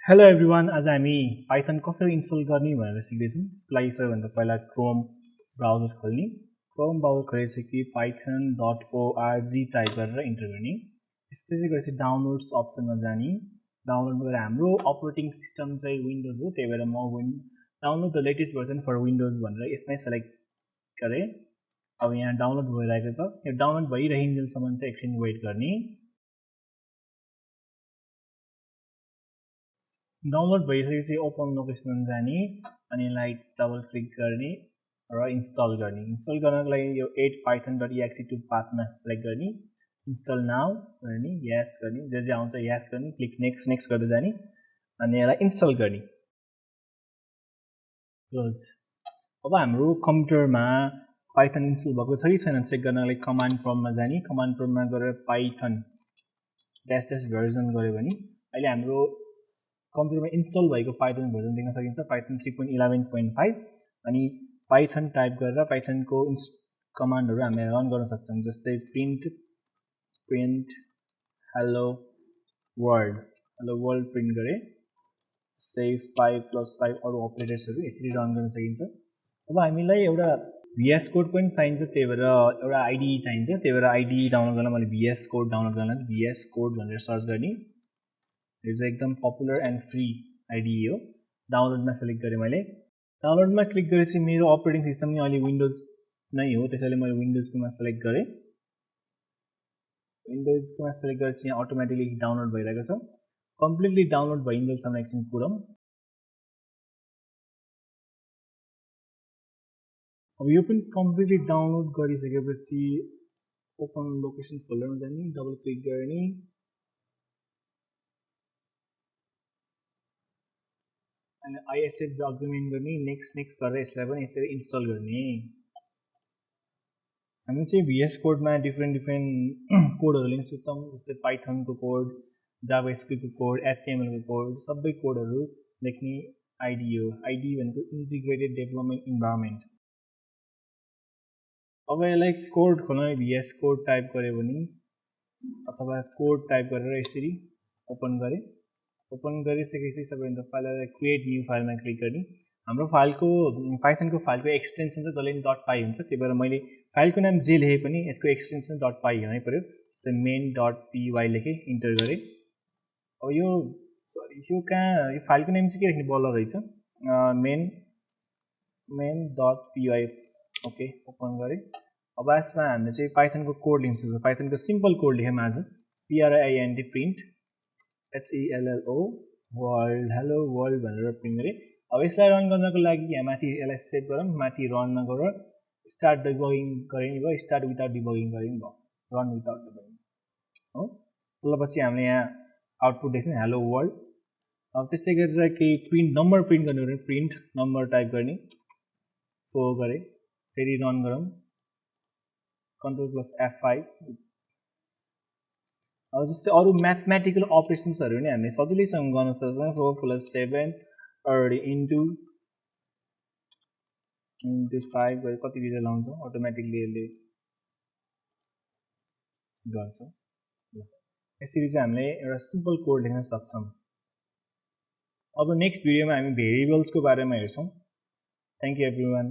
Hello everyone, आज हामी Python कसरी इन्स्टल गर्ने भनेर सिक्दैछौँ। त्यसको लागि सबैभन्दा पहिला क्रोम ब्राउजर खोल्ने। क्रोम ब्राउजर खोलेपछि python.org टाइप गरेर इन्टर गर्ने। त्यसपछि गएपछि डाउनलोड्स अप्सनमा जाने। डाउनलोड गरेर हाम्रो अपरेटिङ सिस्टम चाहिँ विन्डोज हो, त्यही भएर म download the latest version for Windows भनेर यसमै सेलेक्ट गरे। अब यहाँ डाउनलोड भइरहेको छ। यो डाउनलोड भइरहन्जेलसम्म चाहिँ एकछिन वेट गर्ने। डाउनलोड भइसकेपछि ओपन लोकेसनमा जाने अनि यसलाई डबल क्लिक गर्ने र इन्स्टल गर्ने। इन्स्टल गर्नको लागि यो add python.exe2 पाथमा सेलेक्ट गर्ने, इन्स्टल नाउ गर्ने, यस गर्ने, जे आउँछ यस गर्ने, क्लिक नेक्स्ट नेक्स्ट गर्दै जाने अनि यसलाई इन्स्टल गर्ने। क्लोज। अब हाम्रो कम्प्युटरमा पाइथन इन्स्टल भएको छ कि छैन चेक गर्नको लागि कमान्ड प्रम्प्टमा जाने। कमान्ड प्रम्प्टमा गएर पाइथन -- भर्जन गर्यो भने अहिले हाम्रो कम्प्युटरमा इन्स्टल भएको पाइथन भर्जन देख्न सकिन्छ, पाइथन 3.11.5 अनि पाइथन टाइप गरेर पाइथनको कमान्डहरु हामीले रन गर्न सक्छौं, जस्तै प्रिन्ट हेलो वर्ल्ड प्रिन्ट गरे, जस्तै 5+5 अरु अपरेटर्सहरु यसरी रन गर्न सकिन्छ। अब हामीलाई एउटा VS कोड पनि चाहिन्छ, त्यही भएर एउटा IDE चाहिन्छ, त्यही भएर IDE डाउनलोड गर्न मैले VS कोड डाउनलोड गर्न VS कोड भनेर सर्च गर्ने। यो चाहिँ एकदम पपुलर एन्ड फ्री IDE हो। डाउनलोडमा सेलेक्ट गरे मैले। डाउनलोडमा क्लिक गरेपछि मेरो अपरेटिङ सिस्टम नि अहिले विन्डोज नै हो, त्यसैले मैले विन्डोजकोमा सेलेक्ट गरे। विन्डोजकोमा सेलेक्ट गरेपछि यहाँ अटोमेटिकली डाउनलोड भइरहेको छ। कम्प्लिटली डाउनलोड भइन्जेलसम्म एकछिन कुरौं। अब यो पनि कम्प्लिटली डाउनलोड गरिसकेपछि ओपन लोकेसन फोल्डरमा जाने, डबल क्लिक गर्ने अनि I accept the agreement गर्ने, नेक्स्ट गरेर यसलाई पनि यसरी इन्स्टल गर्ने। हामी चाहिँ VS कोडमा डिफरेन्ट कोडहरु लेख्न सक्छौं, जस्तै पाइथनको कोड, जाभास्क्रिप्टको कोड, HTML को कोड, सबै कोडहरु लेख्ने IDE हो। IDE भनेको इन्टिग्रेटेड डेभलपमेन्ट इन्भाइरोमेन्ट। अब यसलाई कोड खोल्न VS कोड टाइप गर्यो भने अथवा कोड टाइप गरेर यसरी ओपन गरे। ओपन गरिसकेपछि सबैभन्दा पहिला क्रिएट न्यू फाइलमा क्लिक गर्ने। हाम्रो फाइलको पाइथनको फाइलको एक्सटेन्सन चाहिँ जहिले पनि .py हुन्छ, त्यही भएर मैले फाइलको नाम जे लेखे पनि यसको एक्सटेन्सन .py हुनै पर्यो। जस्तै main.py लेखे, इन्टर गरे। अब यो फाइलको नेम चाहिँ के लेख्ने बल्ल रहेछ, main.py। ओके, ओपन गरे। अब यसमा हामीले चाहिँ पाइथनको कोड लेख्न सक्छौं। पाइथनको सिम्पल कोड लेखे आज print print HELLO world hello world भनेर प्रिन्ट गरे। अब यसलाई रन गर्नको लागि यहाँ माथि यसलाई सेभ गरौँ, माथि रनमा गएर स्टार्ट डिबगिङ गरे नि भयो, स्टार्ट विदाउट डिबगिङ गरे नि भयो, रन विदाउट डिबगिङ हो। त्यसपछि हामीले यहाँ आउटपुट देख्छौं हेलो वर्ल्ड। अब त्यस्तै गरेर केही प्रिन्ट नम्बर प्रिन्ट गर्ने हो भने प्रिन्ट नम्बर टाइप गर्ने, 4 गरे, फेरि रन गरौँ, Ctrl+F5। अब जस्तै अरु म्याथमेटिकल अपरेसन्सहरु नि हामीले सजिलैसँग गर्न सक्छौं। 4+7 into 5 गरे कति डिटेल आउँछ अटोमेटिकली यसले गर्छ। यसरी चाहिँ हामीले एउटा सिम्पल कोड लेख्न सक्छौं। अब नेक्स्ट भिडियोमा हामी भेरिएबल्सको बारेमा हेर्छौं। Thank you everyone.